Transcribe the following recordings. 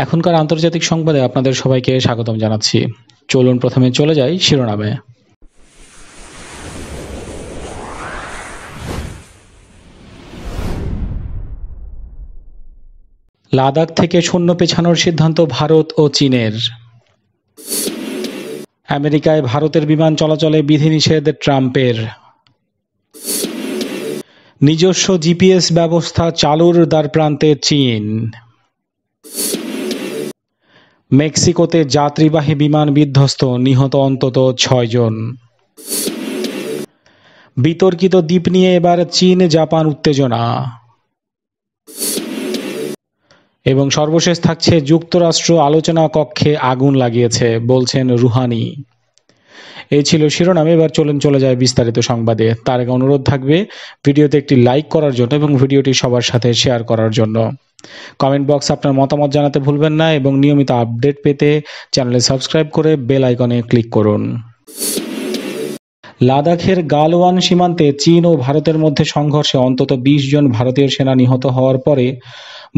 এখনকার আন্তর্জাতিক সংবাদে আপনাদের সবাইকে স্বাগতম জানাচ্ছি। চলুন প্রথমে চলে যাই শিরোনামে। লাদাখ থেকে সৈন্য পেছানোর সিদ্ধান্ত ভারত ও চীনের। আমেরিকায় ভারতের বিমান চলাচলে বিধিনিষেধ ট্রাম্পের। নিজস্ব জিপিএস ব্যবস্থা চালুর দ্বারপ্রান্তে চীন। মেক্সিকোতে যাত্রীবাহী বিমান বিধ্বস্ত, নিহত অন্তত 6 জন। বিতর্কিত দ্বীপ নিয়ে এবার চীন জাপান উত্তেজনা। এবং সর্বশেষ থাকছে যুক্তরাষ্ট্র আলোচনা কক্ষে আগুন লাগিয়েছে, বলছেন রুহানি। এই ছিল শিরোনাম। এবার চলে যায় বিস্তারিত সংবাদে। তার আগে অনুরোধ থাকবে ভিডিওতে একটি লাইক করার জন্য এবং ভিডিওটি সবার সাথে শেয়ার করার জন্য। কমেন্ট বক্সে আপনার মতামত জানাতে ভুলবেন না এবং নিয়মিত আপডেট পেতে চ্যানেলে সাবস্ক্রাইব করে বেল আইকনে ক্লিক করুন। লাদাখের গালওয়ান সীমান্তে চীন ও ভারতের মধ্যে সংঘর্ষে অন্তত 20 জন ভারতীয় সেনা নিহত হওয়ার পরে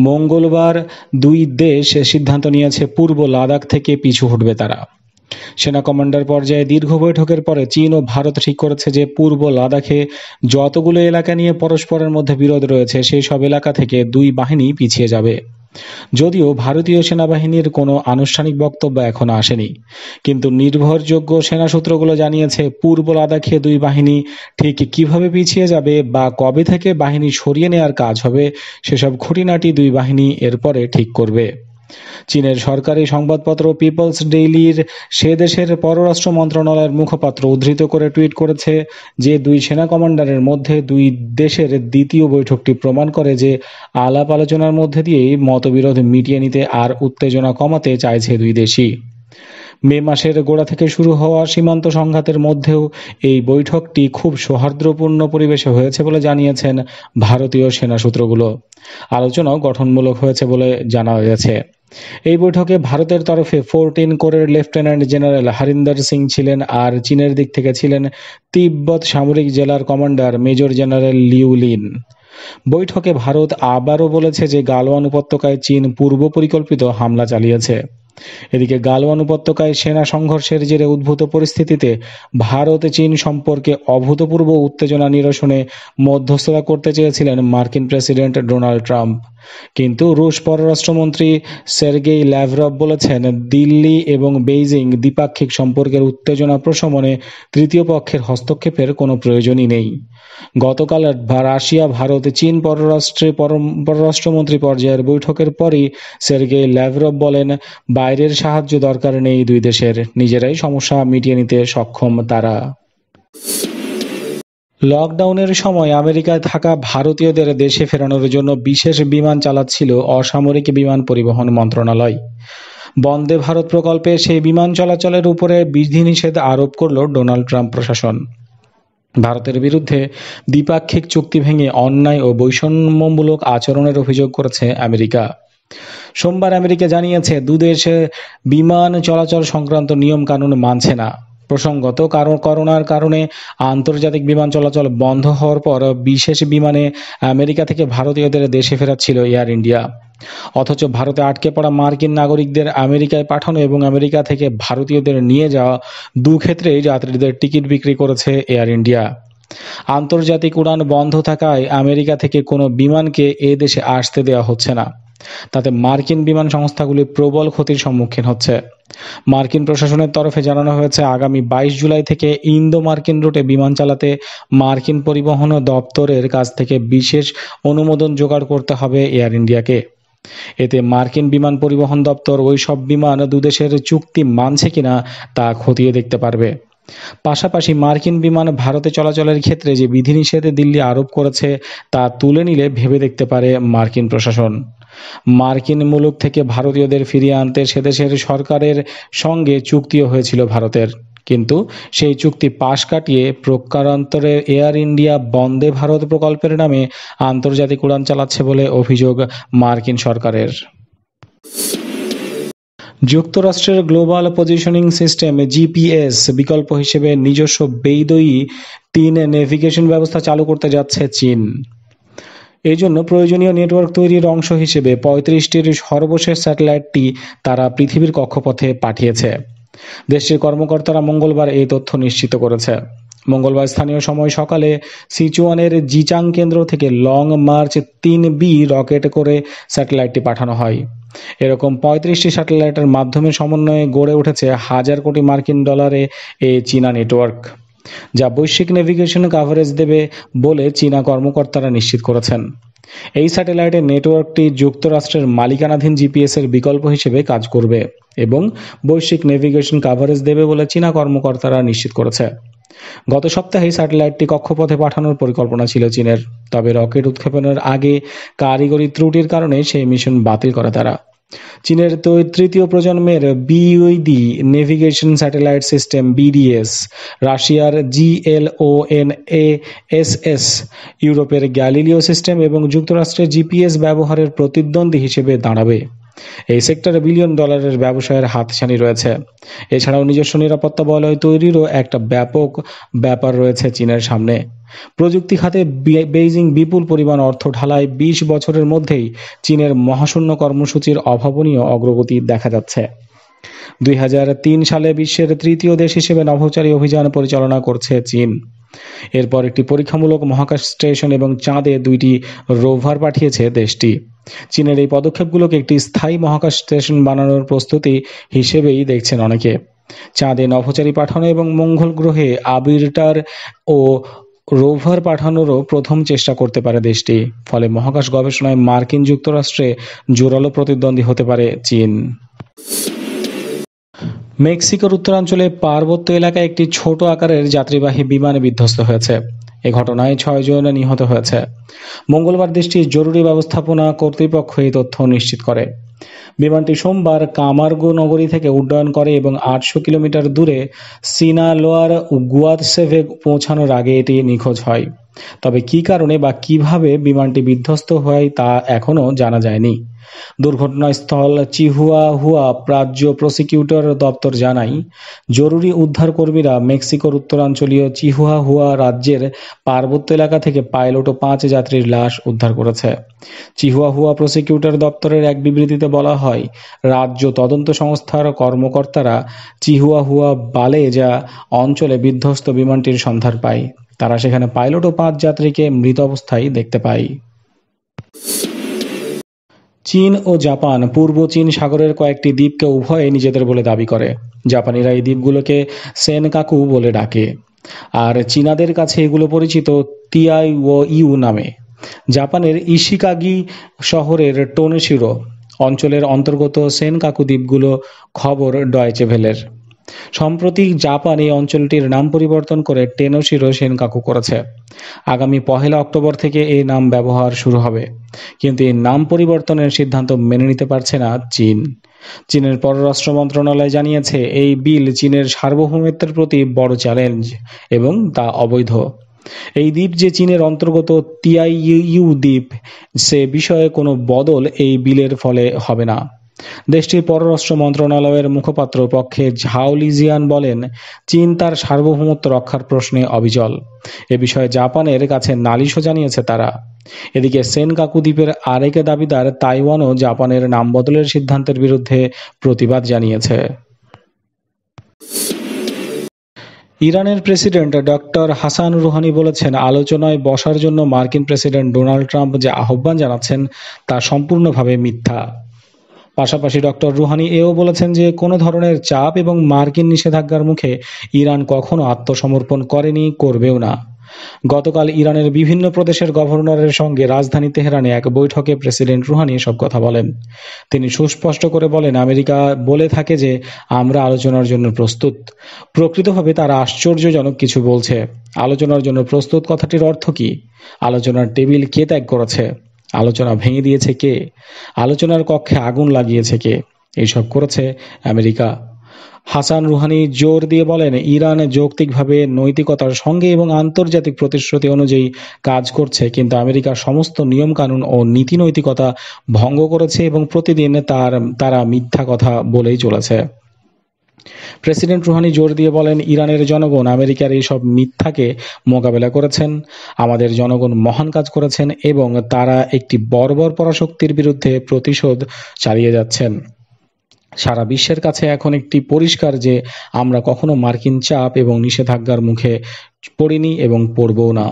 মঙ্গলবার দুই দেশ সিদ্ধান্ত নিয়েছে পূর্ব লাদাখ থেকে পিছু হটবে তারা। সেনা কমান্ডার পর্যায়ে দীর্ঘ বৈঠকের পরে চীন ও ভারত ঠিক করেছে যে পূর্ব লাদাখে যতগুলো এলাকা নিয়ে পরস্পরের মধ্যে বিরোধ রয়েছে সেই সব এলাকা থেকে দুই বাহিনী পিছিয়ে যাবে। যদিও ভারতীয় সেনাবাহিনীর কোনো আনুষ্ঠানিক বক্তব্য এখনো আসেনি, কিন্তু নির্ভরযোগ্য সেনা সূত্রগুলো জানিয়েছে পূর্ব লাদাখে দুই বাহিনী ঠিক কিভাবে পিছিয়ে যাবে বা কবে থেকে বাহিনী সরিয়ে নেওয়ার কাজ হবে সেসব খুঁটিনাটি দুই বাহিনী এরপরে ঠিক করবে। চীনের সরকারি সংবাদপত্র পিপলস ডেইলির সে দেশের পররাষ্ট্র মন্ত্রণালয়ের মুখপাত্র উদ্ধৃত করে টুইট করেছে যে দুই সেনা কমান্ডারের মধ্যে দুই দেশের দ্বিতীয় বৈঠকটি প্রমাণ করে যে আলাপ আলোচনার মধ্যে দিয়েই মতবিরোধ মিটিয়ে নিতে আর উত্তেজনা কমাতে চাইছে দুই দেশই। মে মাসের গোড়া থেকে শুরু হওয়া সীমান্ত সংঘাতের মধ্যেও এই বৈঠকটি খুব সৌহার্দ্যপূর্ণ পরিবেশে হয়েছে বলে জানিয়েছেন ভারতীয় সেনা সূত্রগুলো। আলোচনাও গঠনমূলক হয়েছে বলে জানা গেছে। এই বৈঠকে ভারতের তরফে 14 কোরের লেফটেন্যান্ট জেনারেল হরিন্দর সিং ছিলেন আর চীনের দিক থেকে ছিলেন তিব্বত সামরিক জেলার commander major general Liu Lin. বৈঠকে ভারত আবারও বলেছে যে গালওয়ান উপত্যকায় চীন পূর্ব পরিকল্পিত হামলা চালিয়েছে। এদিকে গালওয়ান উপত্যকায় সেনা সংঘর্ষের জেরে উদ্ভূত পরিস্থিতিতে ভারত চীন সম্পর্কে অভূতপূর্ব উত্তেজনা নিরসনে মধ্যস্থতা করতে চেয়েছিলেন মার্কিন প্রেসিডেন্ট ডোনাল্ড ট্রাম্প, কিন্তু রুশ পররাষ্ট্রমন্ত্রী সের্গেই ল্যাভরভ বলেছেন দিল্লি এবং বেইজিং দ্বিপাক্ষিক সম্পর্কের উত্তেজনা প্রশমনে তৃতীয় পক্ষের হস্তক্ষেপের কোনো প্রয়োজনই নেই। গতকাল রাশিয়া ভারত চীন পররাষ্ট্রমন্ত্রী পর্যায়ের বৈঠকের পরই সের্গেই ল্যাভরভ বলেন বাইরের সাহায্য দরকার নেই দুই দেশের, নিজেরাই সমস্যা মিটিয়ে নিতে সক্ষম তারা। লকডাউনের সময় আমেরিকায় থাকা ভারতীয়দের দেশে ফেরানোর জন্য বিশেষ বিমান চালাচ্ছিল অসামরিক বিমান পরিবহন মন্ত্রণালয়। বন্দে ভারত প্রকল্পে সেই বিমান চলাচলের উপরে বিধিনিষেধ আরোপ করল ডোনাল্ড ট্রাম্প প্রশাসন। ভারতের বিরুদ্ধে দ্বিপাক্ষিক চুক্তি ভেঙে অন্যায় ও বৈষম্যমূলক আচরণের অভিযোগ করেছে আমেরিকা। সোমবার আমেরিকা জানিয়েছে দুদেশে বিমান চলাচল সংক্রান্ত নিয়ম কানুন মানছে না। প্রসঙ্গত করোনার কারণে আন্তর্জাতিক বিমান চলাচল বন্ধ হওয়ার পর বিশেষ বিমানে আমেরিকা থেকে ভারতীয়দের দেশে ফেরাচ্ছিল এয়ার ইন্ডিয়া। অথচ ভারতে আটকে পড়া মার্কিন নাগরিকদের আমেরিকায় পাঠানো এবং আমেরিকা থেকে ভারতীয়দের নিয়ে যাওয়া দুক্ষেত্রেই যাত্রীদের টিকিট বিক্রি করেছে এয়ার ইন্ডিয়া। আন্তর্জাতিক উড়ান বন্ধ থাকায় আমেরিকা থেকে কোনো বিমানকে এ দেশে আসতে দেওয়া হচ্ছে না। তাতে মার্কিন বিমান সংস্থাগুলি প্রবল ক্ষতির সম্মুখীন হচ্ছে। মার্কিন প্রশাসনের তরফে জানানো হয়েছে আগামী 22 জুলাই থেকে ইন্দো মার্কিন রুটে বিমান চালাতে মার্কিন পরিবহন দপ্তরের কাছ থেকে বিশেষ অনুমোদন জোগাড় করতে হবে এয়ার ইন্ডিয়াকে। এতে মার্কিন বিমান পরিবহন দপ্তর ওই সব বিমান দুদেশের চুক্তি মানছে কিনা তা খতিয়ে দেখতে পারবে। পাশাপাশি মার্কিন বিমান ভারতে চলাচলের ক্ষেত্রে যে বিধিনিষেধ দিল্লি আরোপ করেছে তা তুলে নিলে ভেবে দেখতে পারে মার্কিন প্রশাসন। মার্কিন মুলুক থেকে ভারতীয়দের ফিরিয়ে আনতে সেদেশের সরকারের সঙ্গে চুক্তিও হয়েছিল ভারতের, কিন্তু সেই চুক্তি পাশ কাটিয়ে প্রকারান্তরে এয়ার ইন্ডিয়া বন্দে ভারত প্রকল্পের নামে আন্তর্জাতিক উড়ান চালাচ্ছে বলে অভিযোগ মার্কিন সরকারের। যুক্তরাষ্ট্রের গ্লোবাল পজিশনিং সিস্টেম জিপিএস বিকল্প হিসেবে নিজস্ব বেইদোয়ী 3 নেভিগেশন ব্যবস্থা চালু করতে যাচ্ছে চীন। এই জন্য প্রয়োজনীয় নেটওয়ার্ক তৈরির অংশ হিসেবে 35টির সর্বশেষ স্যাটেলাইটটি তারা পৃথিবীর কক্ষপথে পাঠিয়েছে। দেশটির কর্মকর্তারা মঙ্গলবার এই তথ্য নিশ্চিত করেছে। মঙ্গলবার স্থানীয় সময় সকালে সিচুয়ানের জিচাং কেন্দ্র থেকে লং মার্চ 3B রকেট করে স্যাটেলাইটটি পাঠানো হয়। এরকম 35টি স্যাটেলাইটের মাধ্যমে সমন্বয়ে গড়ে উঠেছে হাজার কোটি মার্কিন ডলারে এই চীনা নেটওয়ার্ক, যা বৈশ্বিক নেভিগেশন কাভারেজ দেবে বলে চীনা কর্মকর্তারা নিশ্চিত করেছেন। এই স্যাটেলাইটের নেটওয়ার্কটি যুক্তরাষ্ট্রের মালিকানাধীন জিপিএস এর বিকল্প হিসেবে কাজ করবে এবং বৈশ্বিক নেভিগেশন কাভারেজ দেবে বলে চীনা কর্মকর্তারা নিশ্চিত করেছে। গত সপ্তাহে স্যাটেলাইটটি কক্ষপথে পাঠানোর পরিকল্পনা ছিল চীনের, তবে রকেট উৎক্ষেপণের আগে কারিগরি ত্রুটির কারণে সেই মিশন বাতিল করে তারা। চীনের তৃতীয় প্রজন্মের BED navigation satellite system BDS, রাশিয়ার GLONASS, ইউরোপের গ্যালিলিও সিস্টেম এবং যুক্তরাষ্ট্রের জিপিএস ব্যবহারের প্রতিদ্বন্দ্বী হিসেবে দাঁড়াবে। এই সেক্টরে বিলিয়ন ডলারের ব্যবসায়ের হাতছানি রয়েছে। এছাড়াও নিজস্ব নিরাপত্তা বলয় তৈরিরও একটা ব্যাপক ব্যাপার রয়েছে চীনের সামনে। প্রযুক্তি খাতে বেইজিং বিপুল পরিমাণ অর্থ ঢালায় 20 বছরের মধ্যেই চীনের মহাশূন্য কর্মসূচির অভাবনীয় অগ্রগতি দেখা যাচ্ছে। 2003 সালে বিশ্বের তৃতীয় দেশ হিসেবে নভোচারী অভিযান পরিচালনা করছে চীন। এরপর একটি পরীক্ষামূলক মহাকাশ স্টেশন এবং চাঁদে 2টি রোভার পাঠিয়েছে দেশটি। চীনের এই পদক্ষেপগুলোকে একটি স্থায়ী মহাকাশ স্টেশন বানানোর প্রস্তুতি হিসেবেই দেখছেন অনেকে। চাঁদে নভোচারী পাঠানো এবং মঙ্গল গ্রহে আরবিটার ও রোভার পাঠানোরও প্রথম চেষ্টা করতে পারে দেশটি। ফলে মহাকাশ গবেষণায় মার্কিন যুক্তরাষ্ট্রে জোরালো প্রতিদ্বন্দ্বী হতে পারে চীন। মেক্সিকোর উত্তরাঞ্চলে পার্বত্য এলাকায় একটি ছোট আকারের যাত্রীবাহী বিমান বিধ্বস্ত হয়েছে। এ ঘটনায় 6 জন নিহত হয়েছে। মঙ্গলবার দেশটির জরুরি ব্যবস্থাপনা কর্তৃপক্ষ এই তথ্য নিশ্চিত করে। বিমানটি সোমবার কামার্গো নগরী থেকে উড্ডয়ন করে এবং 800 কিলোমিটার দূরে সিনালোয়ার গুয়াতসেভে পৌঁছানোর আগে এটি নিখোঁজ হয়। তবে কী কারণে বা কিভাবে বিমানটি বিধ্বস্ত হয় তা এখনও জানা যায়নি। দুর্ঘটনাস্থল চিহুয়াহুয়া রাজ্য প্রসিকিউটর দপ্তর জানায়, জরুরি উদ্ধার কর্মীরা মেক্সিকোর উত্তরাঞ্চলীয় চিহুয়াহুয়া রাজ্যের পার্বত্য এলাকা থেকে পাইলট ও 5 যাত্রীর লাশ উদ্ধার করেছে। চিহুয়াহুয়া প্রসিকিউটর দপ্তরের এক বিবৃতিতে বলা হয়, রাজ্য তদন্ত সংস্থার কর্মকর্তারা চিহুয়াহুয়া বালেজা অঞ্চলে বিধ্বস্ত বিমানটির সন্ধান পায়। তারা সেখানে পাইলট ও 5 যাত্রীকে মৃত অবস্থায় দেখতে পায়। চীন ও জাপান পূর্ব চীন সাগরের কয়েকটি দ্বীপকে উভয়ে নিজেদের বলে দাবি করে। জাপানিরা এই দ্বীপগুলোকে সেনকাকু বলে ডাকে, আর চীনাদের কাছে এগুলো পরিচিত তিয়াইওইউ নামে। জাপানের ইশিকাগি শহরের টোনেশিরো অঞ্চলের অন্তর্গত সেনকাকু দ্বীপগুলো খবর ডয়েচে ভেলের। সম্প্রতি জাপান এই অঞ্চলটির নাম পরিবর্তন করে টেনোশিরো সেনকাকু করেছে। আগামী 1 অক্টোবর থেকে এই নাম ব্যবহার শুরু হবে, কিন্তু এই নাম পরিবর্তনের সিদ্ধান্ত মেনে নিতে পারছে না চীন। চীনের পররাষ্ট্র মন্ত্রণালয় জানিয়েছে, এই বিল চীনের সার্বভৌমত্বের প্রতি বড় চ্যালেঞ্জ এবং তা অবৈধ। এই দ্বীপ যে চীনের অন্তর্গত তিয়াইইউ দ্বীপ, সে বিষয়ে কোনো বদল এই বিলের ফলে হবে না। দেশটির পররাষ্ট্র মন্ত্রণালয়ের মুখপাত্র পক্ষে ঝাও লিজিয়ান বলেন, চীন তার সার্বভৌমত্ব রক্ষার প্রশ্নে অবিচল। এ বিষয়ে জাপানের কাছে নালিশও জানিয়েছে তারা। এদিকে সেনকাকু দ্বীপের আরেক দাবিদার তাইওয়ানও জাপানের নাম বদলের সিদ্ধান্তের বিরুদ্ধে প্রতিবাদ জানিয়েছে। ইরানের প্রেসিডেন্ট ডক্টর হাসান রুহানি বলেছেন, আলোচনায় বসার জন্য মার্কিন প্রেসিডেন্ট ডোনাল্ড ট্রাম্প যে আহ্বান জানাচ্ছেন তা সম্পূর্ণভাবে মিথ্যা। পাশাপাশি ডক্টর রুহানি এও বলেছেন যে কোনো ধরনের চাপ এবং মার্কিন নিষেধাজ্ঞার মুখে ইরান কখনো আত্মসমর্পণ করেনি, করবেও না। গতকাল ইরানের বিভিন্ন প্রদেশের গভর্নরের সঙ্গে রাজধানী তেহরানে এক বৈঠকে প্রেসিডেন্ট রুহানি এসব কথা বলেন। তিনি সুস্পষ্ট করে বলেন, আমেরিকা বলে থাকে যে আমরা আলোচনার জন্য প্রস্তুত। প্রকৃতভাবে তারা আশ্চর্যজনক কিছু বলছে। আলোচনার জন্য প্রস্তুত কথাটির অর্থ কি? আলোচনার টেবিল কে ত্যাগ করেছে? আলোচনা ভেঙে দিয়েছে কে? আলোচনার কক্ষে আগুন লাগিয়েছে কে? এইসব করেছে আমেরিকা। হাসান রুহানি জোর দিয়ে বলেন, ইরান যৌক্তিকভাবে নৈতিকতার সঙ্গে এবং আন্তর্জাতিক প্রতিশ্রুতি অনুযায়ী কাজ করছে, কিন্তু আমেরিকা সমস্ত নিয়মকানুন ও নীতি নৈতিকতা ভঙ্গ করেছে এবং প্রতিদিন তারা মিথ্যা কথা বলেই চলেছে। প্রেসিডেন্ট রুহানি জোর দিয়ে বলেন, ইরানের জনগণ আমেরিকার এইসব মিথ্যাকে মোকাবেলা করেছেন, আমাদের জনগণ মহান কাজ করেছেন এবং তারা একটি বর্বর পরাশক্তির বিরুদ্ধে প্রতিশোধ চালিয়ে যাচ্ছেন। সারা বিশ্বের কাছে এখন একটি পরিষ্কার যে আমরা কখনো মার্কিন চাপ এবং নিষেধাজ্ঞার মুখে পড়িনি এবং পড়বও না।